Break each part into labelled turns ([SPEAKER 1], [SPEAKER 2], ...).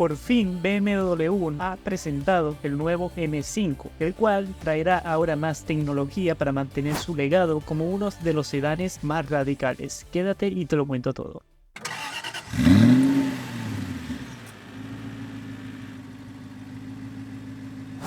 [SPEAKER 1] Por fin BMW ha presentado el nuevo M5, el cual traerá ahora más tecnología para mantener su legado como uno de los sedanes más radicales. Quédate y te lo cuento todo.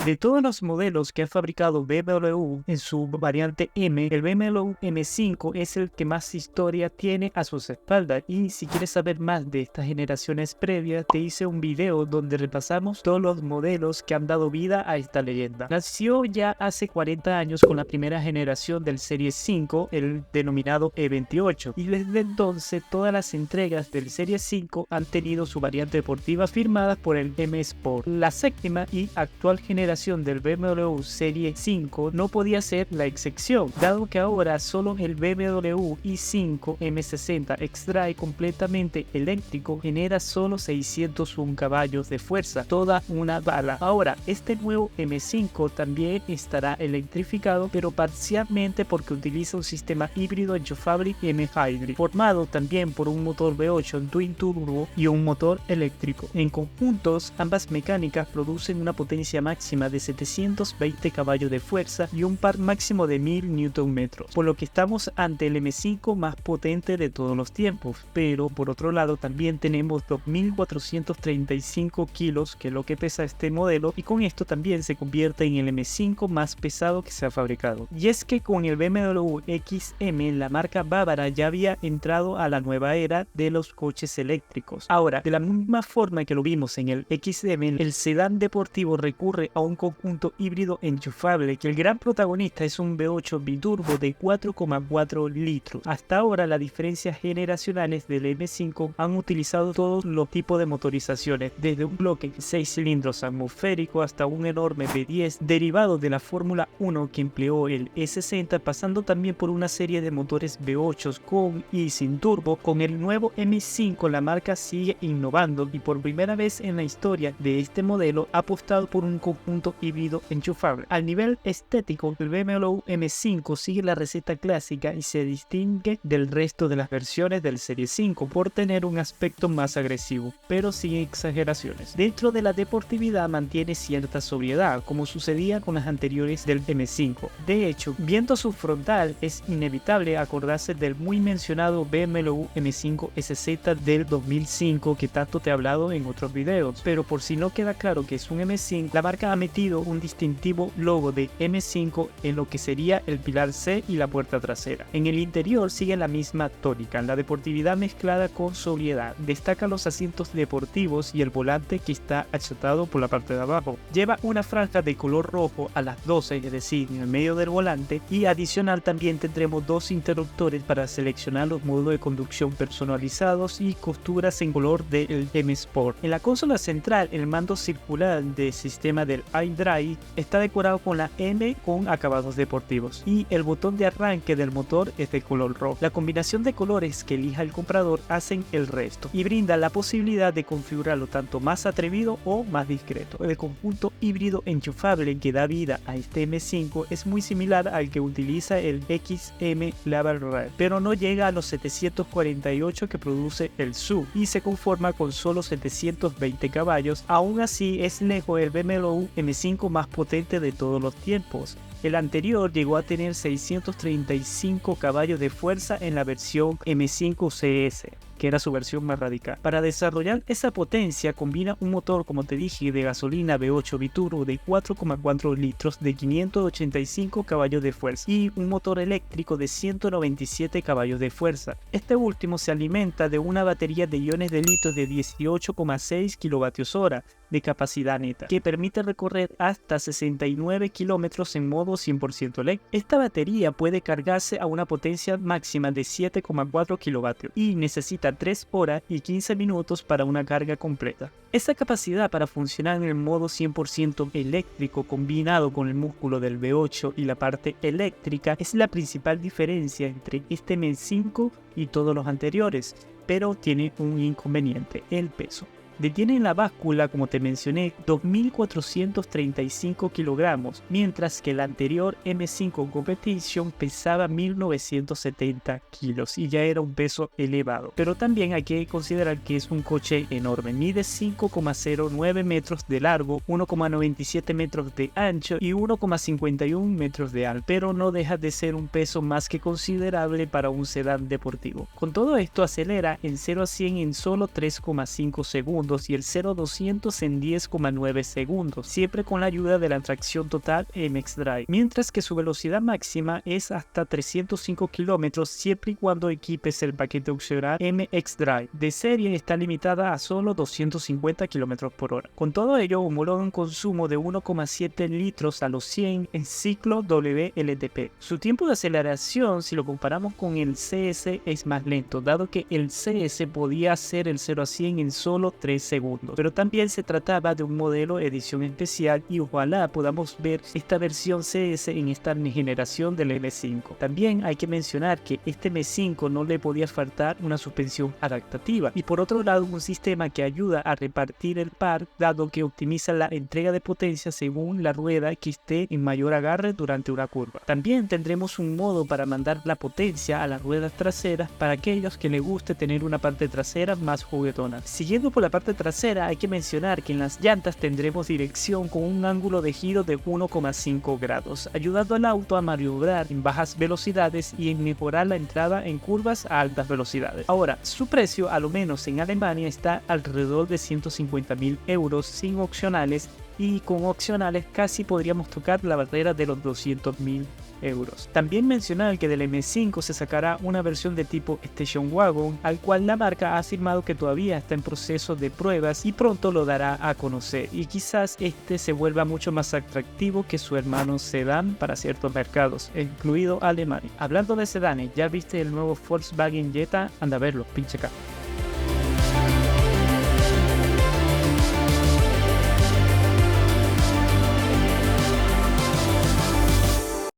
[SPEAKER 1] De todos los modelos que ha fabricado BMW en su variante M, el BMW M5 es el que más historia tiene a sus espaldas, y si quieres saber más de estas generaciones previas, te hice un video donde repasamos todos los modelos que han dado vida a esta leyenda. Nació ya hace 40 años con la primera generación del Serie 5, el denominado E28, y desde entonces todas las entregas del Serie 5 han tenido su variante deportiva firmada por el M Sport. La séptima y actual generación del BMW Serie 5 no podía ser la excepción, dado que ahora solo el BMW i5 M60 extrae completamente eléctrico genera solo 601 caballos de fuerza, toda una bala. Ahora, este nuevo M5 también estará electrificado, pero parcialmente porque utiliza un sistema híbrido enchufable M-Hybrid, formado también por un motor V8 Twin Turbo y un motor eléctrico. En conjuntos, ambas mecánicas producen una potencia máxima de 720 caballos de fuerza y un par máximo de 1000 Nm, por lo que estamos ante el M5 más potente de todos los tiempos. Pero por otro lado también tenemos 2435 kilos, que es lo que pesa este modelo, y con esto también se convierte en el M5 más pesado que se ha fabricado. Y es que con el BMW XM la marca bávara ya había entrado a la nueva era de los coches eléctricos. Ahora, de la misma forma que lo vimos en el XM, el sedán deportivo recurre a un conjunto híbrido enchufable, que el gran protagonista es un V8 biturbo de 4,4 litros. Hasta ahora las diferencias generacionales del M5 han utilizado todos los tipos de motorizaciones, desde un bloque 6 cilindros atmosférico hasta un enorme V10 derivado de la Fórmula 1 que empleó el E60, pasando también por una serie de motores V8 con y sin turbo. Con el nuevo M5 la marca sigue innovando y por primera vez en la historia de este modelo ha apostado por un conjunto híbrido enchufable. Al nivel estético, el BMW M5 sigue la receta clásica y se distingue del resto de las versiones del Serie 5 por tener un aspecto más agresivo, pero sin exageraciones. Dentro de la deportividad mantiene cierta sobriedad, como sucedía con las anteriores del M5. De hecho, viendo su frontal es inevitable acordarse del muy mencionado BMW M5 SZ del 2005 que tanto te he hablado en otros videos, pero por si no queda claro que es un M5, la marca ha metido un distintivo logo de M5 en lo que sería el pilar C y la puerta trasera. En el interior sigue la misma tónica, la deportividad mezclada con sobriedad. Destacan los asientos deportivos y el volante, que está achatado por la parte de abajo. Lleva una franja de color rojo a las 12, es decir, en el medio del volante, y adicional también tendremos dos interruptores para seleccionar los modos de conducción personalizados y costuras en color del M Sport. En la consola central, el mando circular del sistema del iDrive está decorado con la M con acabados deportivos y el botón de arranque del motor es de color rojo. La combinación de colores que elija el comprador hacen el resto y brinda la posibilidad de configurarlo tanto más atrevido o más discreto. El conjunto híbrido enchufable que da vida a este M5 es muy similar al que utiliza el XM Laval Red, pero no llega a los 748 que produce el SUV y se conforma con solo 720 caballos. Aún así es lejos el BMW M5 más potente de todos los tiempos. El anterior llegó a tener 635 caballos de fuerza en la versión M5 CS, que era su versión más radical. Para desarrollar esa potencia combina un motor, como te dije, de gasolina V8 biturbo de 4,4 litros de 585 caballos de fuerza y un motor eléctrico de 197 caballos de fuerza. Este último se alimenta de una batería de iones de litio de 18,6 kWh de capacidad neta, que permite recorrer hasta 69 kilómetros en modo 100% eléctrico. Esta batería puede cargarse a una potencia máxima de 7,4 kilovatios y necesita 3 horas y 15 minutos para una carga completa. Esta capacidad para funcionar en el modo 100% eléctrico combinado con el músculo del V8 y la parte eléctrica es la principal diferencia entre este M5 y todos los anteriores, pero tiene un inconveniente: el peso. Detiene en la báscula, como te mencioné, 2.435 kilogramos, mientras que el anterior M5 Competition pesaba 1.970 kilos y ya era un peso elevado. Pero también hay que considerar que es un coche enorme, mide 5,09 metros de largo, 1,97 metros de ancho y 1,51 metros de alto, pero no deja de ser un peso más que considerable para un sedán deportivo. Con todo esto acelera en 0 a 100 en solo 3,5 segundos y el 0 a 200 en 10,9 segundos, siempre con la ayuda de la tracción total MX Drive, mientras que su velocidad máxima es hasta 305 kilómetros siempre y cuando equipes el paquete opcional MX Drive. De serie está limitada a solo 250 kilómetros por hora. Con todo ello homologa un consumo de 1,7 litros a los 100 en ciclo WLTP. Su tiempo de aceleración, si lo comparamos con el CS, es más lento, dado que el CS podía hacer el 0 a 100 en solo 3 segundos, pero también se trataba de un modelo edición especial y ojalá podamos ver esta versión CS en esta generación del M5. También hay que mencionar que este M5 no le podía faltar una suspensión adaptativa y por otro lado un sistema que ayuda a repartir el par, dado que optimiza la entrega de potencia según la rueda que esté en mayor agarre durante una curva. También tendremos un modo para mandar la potencia a las ruedas traseras para aquellos que les guste tener una parte trasera más juguetona. Siguiendo por la parte trasera, hay que mencionar que en las llantas tendremos dirección con un ángulo de giro de 1,5 grados, ayudando al auto a maniobrar en bajas velocidades y en mejorar la entrada en curvas a altas velocidades. Ahora, su precio, a lo menos en Alemania, está alrededor de 150.000 euros sin opcionales, y con opcionales casi podríamos tocar la barrera de los 200.000 euros. También mencionar que del M5 se sacará una versión de tipo Station Wagon, al cual la marca ha afirmado que todavía está en proceso de pruebas y pronto lo dará a conocer, y quizás este se vuelva mucho más atractivo que su hermano sedán para ciertos mercados, incluido Alemania. Hablando de sedanes, ¿ya viste el nuevo Volkswagen Jetta? Anda a verlo, pinche acá.